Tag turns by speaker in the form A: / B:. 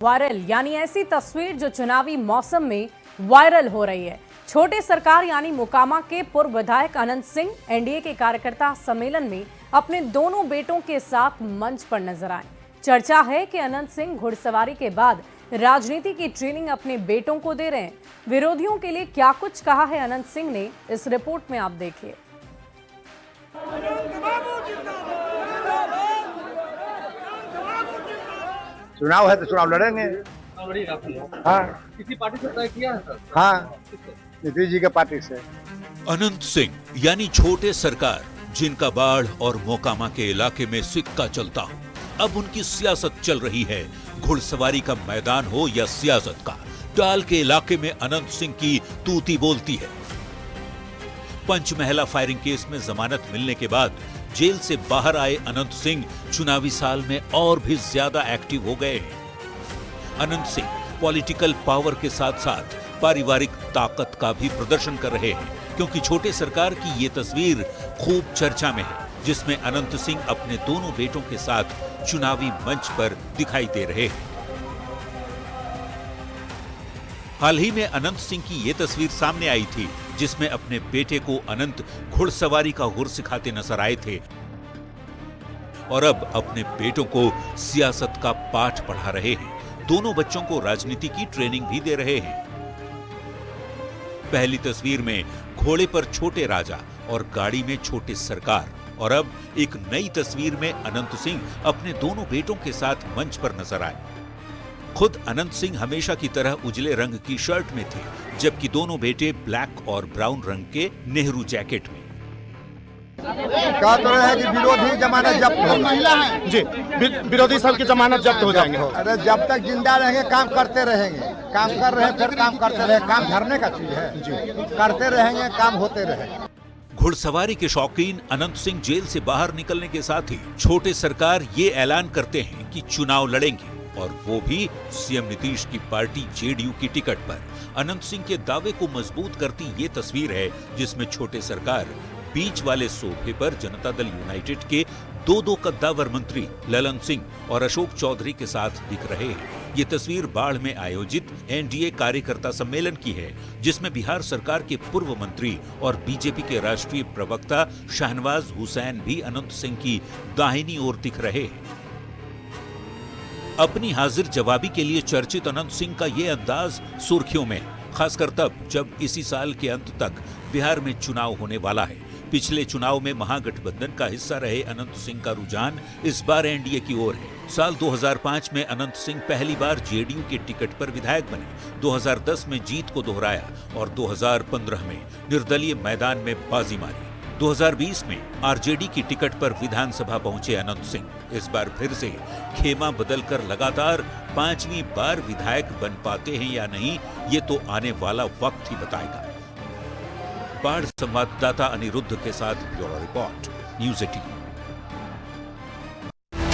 A: Viral यानी ऐसी तस्वीर जो चुनावी मौसम में वायरल हो रही है। छोटे सरकार यानी मोकामा के पूर्व विधायक अनंत सिंह एनडीए के कार्यकर्ता सम्मेलन में अपने दोनों बेटों के साथ मंच पर नजर आए। चर्चा है कि अनंत सिंह घुड़सवारी के बाद राजनीति की ट्रेनिंग अपने बेटों को दे रहे हैं। विरोधियों के लिए क्या कुछ कहा है अनंत सिंह ने, इस रिपोर्ट में आप देखिए।
B: चुनाव है तो चुनाव लड़ेंगे। हाँ,
C: किसी पार्टी से तय किया है सर?
B: हाँ, नीतीश जी के पार्टी से।
D: अनंत सिंह यानी छोटे सरकार, जिनका बाढ़ और मोकामा के इलाके में सिक्का चलता हो, अब उनकी सियासत चल रही है। घुड़सवारी का मैदान हो या सियासत का, टाल के इलाके में अनंत सिंह की तूती बोलती है। पंचमहला फायरिंग केस में जमानत मिलने के बाद जेल से बाहर आए अनंत सिंह चुनावी साल में और भी ज्यादा एक्टिव हो गए हैं। अनंत सिंह पॉलिटिकल पावर के साथ साथ पारिवारिक ताकत का भी प्रदर्शन कर रहे हैं, क्योंकि छोटे सरकार की ये तस्वीर खूब चर्चा में है, जिसमें अनंत सिंह अपने दोनों बेटों के साथ चुनावी मंच पर दिखाई दे रहे हैं। हाल ही में अनंत सिंह की ये तस्वीर सामने आई थी, जिसमें अपने बेटे को अनंत घुड़सवारी का हुर सिखाते नजर आए थे और अब अपने बेटों को सियासत का पाठ पढ़ा रहे हैं। दोनों बच्चों को राजनीति की ट्रेनिंग भी दे रहे हैं। पहली तस्वीर में घोड़े पर छोटे राजा और गाड़ी में छोटे सरकार, और अब एक नई तस्वीर में अनंत सिंह अपने दोनों बेटों के साथ मंच पर नजर आए। खुद अनंत सिंह हमेशा की तरह उजले रंग की शर्ट में थे, जबकि दोनों बेटे ब्लैक और ब्राउन रंग के नेहरू जैकेट में।
B: कह तो रहे हैं कि विरोधी जमानत जब्त होगा।
E: जी, विरोधी सब की जमानत जब्त हो जाएंगे।
B: अरे जब तक जिंदा रहेंगे काम करते रहेंगे। काम कर रहे हैं फिर काम करते रहे। काम धरने का चीज है जी, करते रहेंगे, काम होते रहेंगे।
D: घुड़सवारी के शौकीन अनंत सिंह जेल से बाहर निकलने के साथ ही छोटे सरकार ये ऐलान करते हैं कि चुनाव लड़ेंगे, और वो भी सीएम नीतीश की पार्टी जेडीयू की टिकट पर। अनंत सिंह के दावे को मजबूत करती ये तस्वीर है, जिसमें छोटे सरकार बीच वाले सोफे पर जनता दल यूनाइटेड के दो कद्दावर मंत्री ललन सिंह और अशोक चौधरी के साथ दिख रहे हैं। ये तस्वीर बाढ़ में आयोजित एनडीए कार्यकर्ता सम्मेलन की है, जिसमें बिहार सरकार के पूर्व मंत्री और बीजेपी के राष्ट्रीय प्रवक्ता शहनवाज हुसैन भी अनंत सिंह की दाहिनी ओर दिख रहे हैं। अपनी हाजिर जवाबी के लिए चर्चित अनंत सिंह का ये अंदाज सुर्खियों में, खासकर तब जब इसी साल के अंत तक बिहार में चुनाव होने वाला है। पिछले चुनाव में महागठबंधन का हिस्सा रहे अनंत सिंह का रुझान इस बार एनडीए की ओर है। साल 2005 में अनंत सिंह पहली बार जेडीयू के टिकट पर विधायक बने, 2010 में जीत को दोहराया और 2015 में निर्दलीय मैदान में बाजी मारी। 2020 में आरजेडी की टिकट पर विधानसभा पहुंचे अनंत सिंह। इस बार फिर से खेमा बदलकर लगातार 5वीं बार विधायक बन पाते हैं या नहीं, ये तो आने वाला वक्त ही बताएगा। बाढ़ संवाददाता अनिरुद्ध के साथ ब्यूरो रिपोर्ट, न्यूज़ 18।